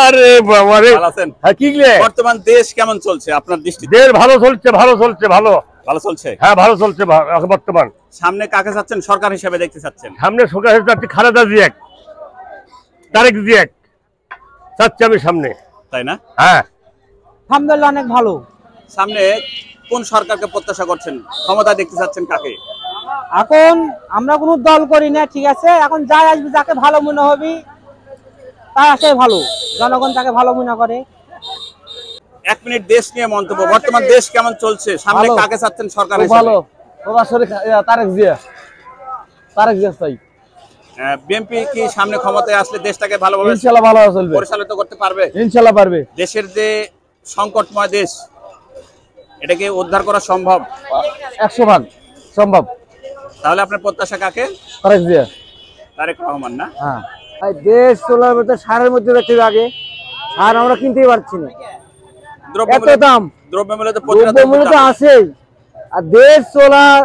আরে বাবা রে, ভালো আছেন? হ্যাঁ কি রে? বর্তমান দেশ কেমন চলছে আপনার দৃষ্টিতে? দেশ ভালো চলছে, ভালো চলছে, ভালো ভালো চলছে। হ্যাঁ ভালো চলছে বর্তমান। সামনে কাকে চাচ্ছেন সরকার হিসেবে দেখতে চাচ্ছেন? সামনে সরকার চাচ্ছি খালেদা জিয়া, তারেক জিয়া চাচ্ছি আমি সামনে, তাই না? হ্যাঁ আলহামদুলিল্লাহ অনেক ভালো। সামনে কোন সরকারকে প্রত্যাশা করছেন, ক্ষমতা দেখতে চাচ্ছেন কাকে? এখন আমরা কোনো দল করি না, ঠিক আছে, এখন যাই আসবে যাকে ভালো মনে হবে তাই আসে ভালো, জনগণ তাকে ভালো মনে করে। 1 মিনিট দেশ নিয়ে মন্তব্য, বর্তমান দেশ কেমন চলছে, সামনে কাকে চাচ্ছেন সরকার হিসেবে? ভালো, তারেক জিয়া চাই। বিএনপি কি সামনে ক্ষমতায় আসলে দেশটাকে ভালোভাবে ইনশাআল্লাহ ভালো চলবে, পরিচালিত করতে পারবে? ইনশাআল্লাহ পারবে। দেশের যে সংকটময় দেশ, এটাকে উদ্ধার করা সম্ভব? 100% সম্ভব। তাহলে আপনার প্রত্যাশা কাকে? তারেক জিয়া। তারেক রহমান না? হ্যাঁ, দেশ চলার মধ্যে সারের মধ্যে দেখতে আগে সার আমরা কিনতেই পারছি না, এত দাম। দ্রব্যমূল্য তো আছেই, আর দেশ চলার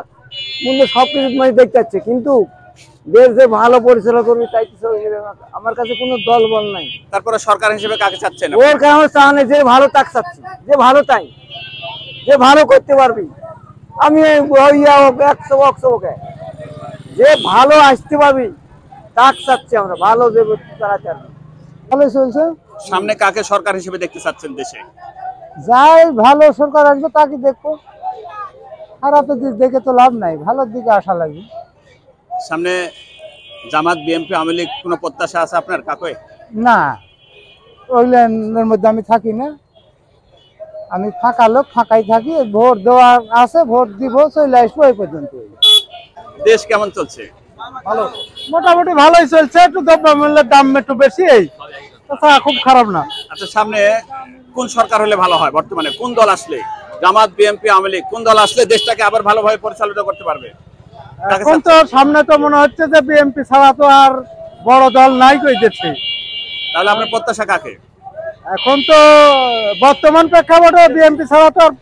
মধ্যে সবকিছু মানে দেখতে পাচ্ছে, কিন্তু দেশ যে ভালো পরিচালনা করবে তাই আমার কাছে কোনো দল বল নাই। তারপরে সরকার হিসেবে কাকে চাচ্ছেন? ওর কারণে চান যে ভালো তাক চাচ্ছি, যে ভালো তাই, যে ভালো করতে পারবি। আমি যে ভালো আসতে পারবি তাক চাচ্ছি আমরা, ভালো যে তারা চাচ্ছি। ভালো চলছে। সামনে কাকে সরকার হিসেবে দেখতে চাচ্ছেন দেশে? যাই ভালো সরকার আসবে তাকে দেখবো, খারাপ দেখে তো লাভ নাই, ভালোর দিকে আশা লাগবে। সামনে জামাত, বিএনপি, আওয়ামী লীগ কোনো প্রত্যাশা আছে আপনার কাকে? না, ওই লাইনের মধ্যে আমি থাকি না, আমি ফাঁকা লোক, ফাঁকাই থাকি। ভোট দেওয়া আছে, ভোট দিব, চলে আসবো এই পর্যন্ত। দেশ কেমন চলছে? ভালো, মোটামুটি ভালোই চলছে, একটু দ্রব্যমূল্যের দাম একটু বেশি, এই তাছাড়া খুব খারাপ না। আচ্ছা, সামনে কোন সরকার হলে ভালো হয়? বর্তমানে কোন দল আসলে, জামাত, বিএনপি, আওয়ামী লীগ, কোন দল আসলে দেশটাকে আবার ভালোভাবে পরিচালিত করতে পারবে? এখন তো সামনে তো মনে হচ্ছে যে বিএনপি ছাড়া তো আর বড় দল নাই কই দিচ্ছে। তাহলে আপনার প্রত্যাশা কাকে? এখন তো বর্তমান প্রেক্ষাপটে বিএনপি ছাড়া তো আর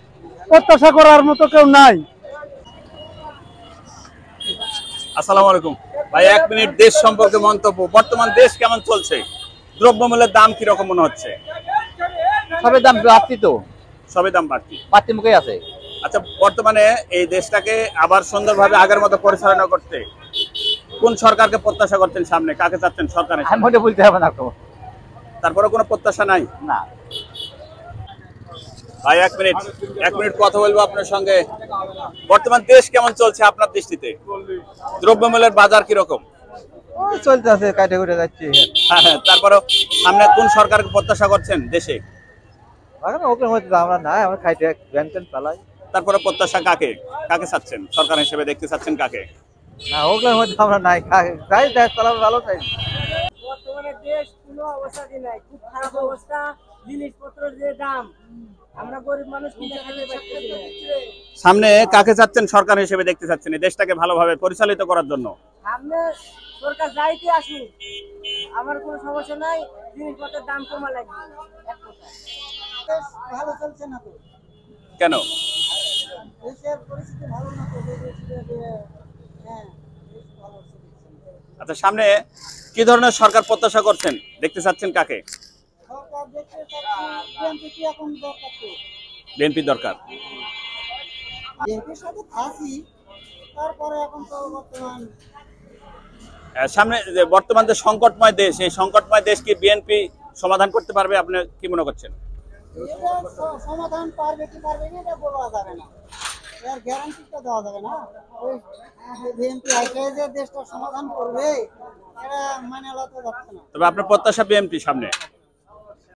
প্রত্যাশা করার মতো কেউ নাই। আসসালামু আলাইকুম ভাই, 1 মিনিট দেশ সম্পর্কে মন্তব্য, বর্তমান দেশ কেমন চলছে, দ্রব্যমূল্যের দাম কি রকম মনে হচ্ছে? সবের দাম বাড়তি, তো সবের দাম বাড়তি মুখে আছে। আচ্ছা, বর্তমানে এই দেশটাকে আবার সুন্দরভাবে আগের মতো পরিচালনা করতে কোন সরকারকে প্রত্যাশা করছেন, সামনে কাকে চাচ্ছেন সরকার? আমি মনে বলতে হবে না তো, তারপরে কোনো প্রত্যাশা নাই না ভাই। 1 মিনিট কথা বলবো আপনার সঙ্গে। বর্তমান দেশ কেমন চলছে আপনার দৃষ্টিতে, দ্রব্যমূল্যের বাজার কিরকম? চলতে আছে, কাটে কুটে যাচ্ছে। হ্যাঁ, তারপরে সামনে কোন সরকারকে প্রত্যাশা করছেন দেশে? আমরা নাই, আমরা খাইতে ব্যাংকেন চালাই। তারপরে প্রত্যাশা কাকে চাচ্ছেন সরকার হিসেবে দেখতে চাচ্ছেন কাকে? না, ওগুলোর মধ্যে আমরা নাই, যাই দেশ চালাবো ভালো চাই। বর্তমানে দেশ কোনো অবস্থাতে নাই, খুব খারাপ অবস্থা, জিনিসপত্রের যে দাম, আমরা গরিব মানুষ কিনে খেতে পারছি না। সামনে কাকে চাচ্ছেন সরকার হিসেবে দেখতে চাচ্ছেন এই দেশটাকে ভালোভাবে পরিচালিত করার জন্য? সামনে সরকার যাইতে আসুক, আমার কোনো সমস্যা নাই, জিনিসপত্রের দাম কমা লাগবে। ভালো চলছে না তো। কেন? দেশের পরিস্থিতি ভালো না তো। হ্যাঁ, আচ্ছা, সামনে কি ধরনের সরকার প্রত্যাশা করছেন, দেখতে চাচ্ছেন কাকে? সরকার দেখতে চাচ্ছি বিএনপি কি এখন দরকার, তো বিএনপি দরকার। বিএনপির সাথে থাকি, তারপরে এখন তো সামনে যে বর্তমান যে সংকটময় দেশ, এই সংকটময় দেশ কি বিএনপি সমাধান করতে পারবে, আপনি কি মনে করছেন? সমাধান পারবে কি পারবে না এটা বলা যাবে না, এর গ্যারান্টিটা দেওয়া যাবে না। ওই বিএনপি আইসে যে দেশটা সমাধান করবে এটা মানে আলাদা যাচ্ছে না। তবে আপনার প্রত্যাশা বিএনপি সামনে?